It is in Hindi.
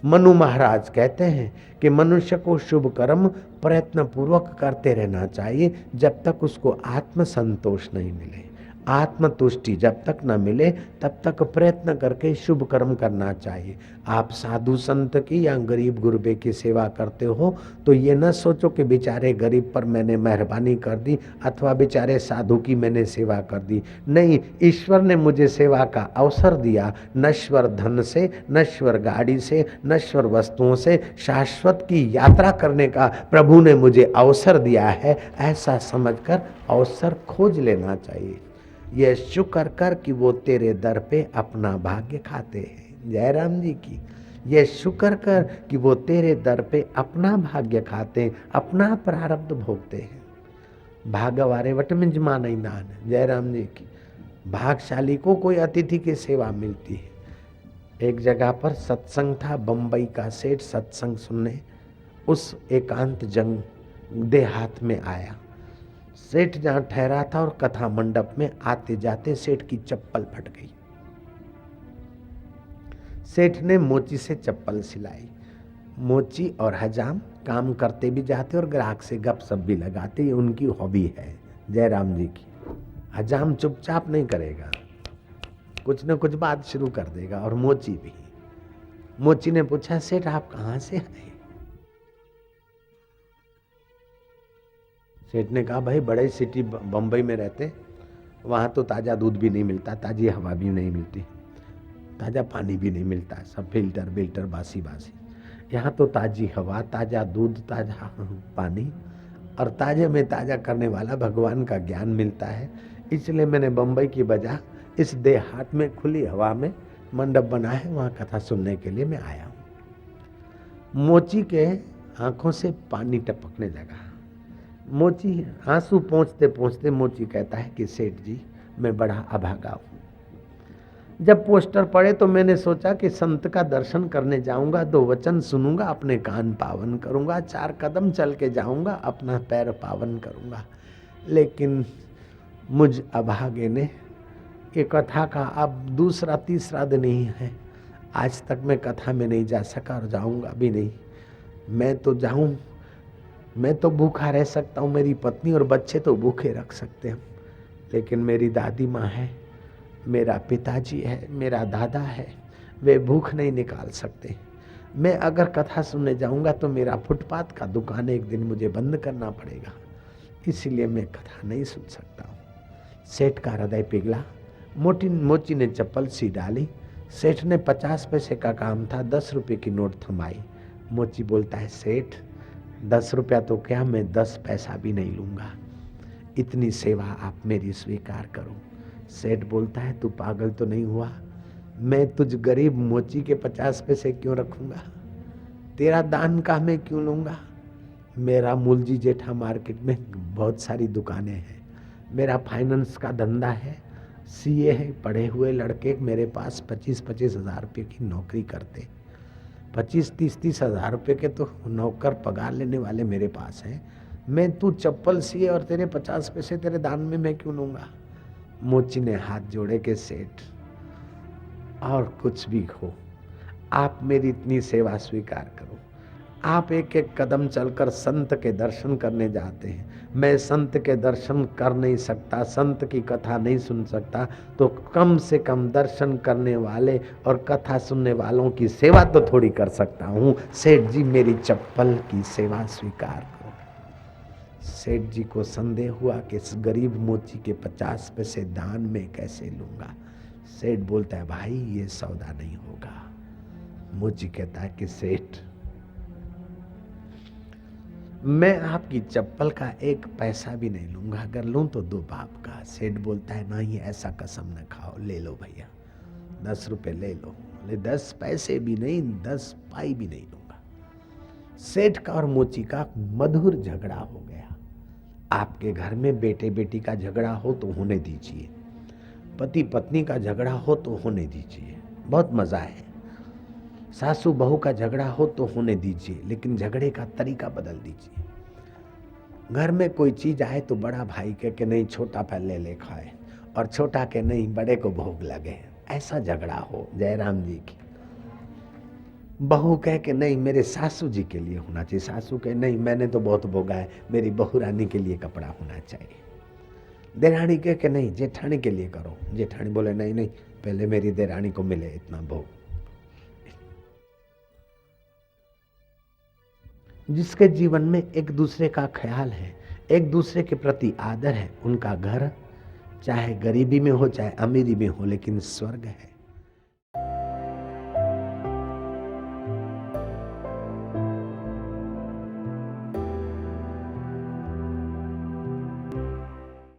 मनु महाराज कहते हैं कि मनुष्य को शुभ कर्म प्रयत्न पूर्वक करते रहना चाहिए जब तक उसको आत्म संतोष नहीं मिले, आत्मतुष्टि जब तक न मिले तब तक प्रयत्न करके शुभ कर्म करना चाहिए। आप साधु संत की या गरीब गुरबे की सेवा करते हो तो ये न सोचो कि बेचारे गरीब पर मैंने मेहरबानी कर दी अथवा बेचारे साधु की मैंने सेवा कर दी। नहीं, ईश्वर ने मुझे सेवा का अवसर दिया। नश्वर धन से, नश्वर गाड़ी से, नश्वर वस्तुओं से शाश्वत की यात्रा करने का प्रभु ने मुझे अवसर दिया है, ऐसा समझकर अवसर खोज लेना चाहिए। यह शुक्र कर कि वो तेरे दर पे अपना भाग्य खाते हैं। जयराम जी की यह शुक्र कर कि वो तेरे दर पे अपना भाग्य खाते हैं, अपना प्रारब्ध भोगते हैं। भागवारे वट में जमा नहीं नान। जयराम जी की भागशाली को कोई अतिथि की सेवा मिलती है। एक जगह पर सत्संग था, बंबई का सेठ सत्संग सुनने उस एकांत जंग देहात में आया। सेठ जहां ठहरा था और कथा मंडप में आते जाते सेठ की चप्पल फट गई। सेठ ने मोची से चप्पल सिलाई। मोची और हजाम काम करते भी जाते और ग्राहक से गपशप भी लगाते, ये उनकी हॉबी है जयराम जी की। हजाम चुपचाप नहीं करेगा, कुछ न कुछ बात शुरू कर देगा, और मोची भी। मोची ने पूछा, सेठ आप कहां से आए? सेठ ने कहा, भाई बड़े सिटी बंबई में रहते, वहाँ तो ताज़ा दूध भी नहीं मिलता, ताज़ी हवा भी नहीं मिलती, ताज़ा पानी भी नहीं मिलता, सब फिल्टर बिल्टर बासी बासी। यहाँ तो ताज़ी हवा, ताज़ा दूध, ताज़ा पानी और ताज़े में ताज़ा करने वाला भगवान का ज्ञान मिलता है। इसलिए मैंने बंबई की बजाय इस देहात में खुली हवा में मंडप बना है, वहाँ कथा सुनने के लिए मैं आया हूँ। मोची के आंखों से पानी टपकने लगा। मोची आंसू पहुँचते पहुँचते मोची कहता है कि सेठ जी मैं बड़ा अभागा हूँ। जब पोस्टर पड़े तो मैंने सोचा कि संत का दर्शन करने जाऊंगा, 2 वचन सुनूंगा, अपने कान पावन करूंगा, 4 कदम चल के जाऊंगा, अपना पैर पावन करूंगा। लेकिन मुझ अभागे ने, ये कथा का अब दूसरा तीसरा दिन ही है, आज तक मैं कथा में नहीं जा सका और जाऊंगा भी नहीं। मैं तो जाऊं, मैं तो भूखा रह सकता हूँ, मेरी पत्नी और बच्चे तो भूखे रख सकते हैं, लेकिन मेरी दादी माँ है, मेरा पिताजी है, मेरा दादा है, वे भूख नहीं निकाल सकते। मैं अगर कथा सुनने जाऊंगा तो मेरा फुटपाथ का दुकान एक दिन मुझे बंद करना पड़ेगा, इसलिए मैं कथा नहीं सुन सकता हूँ। सेठ का हृदय पिघला। मोची ने चप्पल सी डाली। सेठ ने 50 पैसे का काम था, 10 रुपये की नोट थमाई। मोची बोलता है, सेठ 10 रुपया तो क्या, मैं 10 पैसा भी नहीं लूँगा, इतनी सेवा आप मेरी स्वीकार करो। सेठ बोलता है, तू पागल तो नहीं हुआ? मैं तुझ गरीब मोची के 50 पैसे क्यों रखूँगा? तेरा दान का मैं क्यों लूँगा? मेरा मूलजी जेठा मार्केट में बहुत सारी दुकानें हैं, मेरा फाइनेंस का धंधा है, सीए है, पढ़े हुए लड़के मेरे पास 25-25 हज़ार रुपये की नौकरी करते, 25-30 हज़ार रुपये के तो नौकर पगार लेने वाले मेरे पास हैं। मैं तू चप्पल सीए और तेरे 50 पैसे तेरे दान में मैं क्यों लूँगा? मोची ने हाथ जोड़े के, सेठ और कुछ भी हो, आप मेरी इतनी सेवा स्वीकार करो। आप एक एक कदम चलकर संत के दर्शन करने जाते हैं, मैं संत के दर्शन कर नहीं सकता, संत की कथा नहीं सुन सकता, तो कम से कम दर्शन करने वाले और कथा सुनने वालों की सेवा तो थोड़ी कर सकता हूँ। सेठ जी मेरी चप्पल की सेवा स्वीकार करो। सेठ जी को संदेह हुआ कि इस गरीब मोची के 50 पैसे दान में कैसे लूँगा। सेठ बोलता है, भाई ये सौदा नहीं होगा। मोची कहता है कि सेठ मैं आपकी चप्पल का 1 पैसा भी नहीं लूंगा, अगर लूं तो 2 बाप का। सेठ बोलता है, नहीं ऐसा कसम न खाओ, ले लो भैया 10 रुपए ले लो। 10 पैसे भी नहीं, 10 पाई भी नहीं लूंगा। सेठ का और मोची का मधुर झगड़ा हो गया। आपके घर में बेटे बेटी का झगड़ा हो तो होने दीजिए, पति पत्नी का झगड़ा हो तो होने दीजिए, बहुत मजा है। सासू बहू का झगड़ा हो तो होने दीजिए, लेकिन झगड़े का तरीका बदल दीजिए। घर में कोई चीज आए तो बड़ा भाई के नहीं छोटा पहले ले खाए, और छोटा के नहीं बड़े को भोग लगे, ऐसा झगड़ा हो। जयराम जी की बहू कह के नहीं मेरे सासू जी के लिए होना चाहिए, सासू कहे नहीं मैंने तो बहुत भोगा है, मेरी बहू रानी के लिए कपड़ा होना चाहिए। देरानी कह के नहीं जेठानी के लिए करो, जेठानी बोले नहीं नहीं पहले मेरी देरानी को मिले इतना भोग। जिसके जीवन में एक दूसरे का ख्याल है, एक दूसरे के प्रति आदर है, उनका घर चाहे गरीबी में हो चाहे अमीरी में हो लेकिन स्वर्ग है।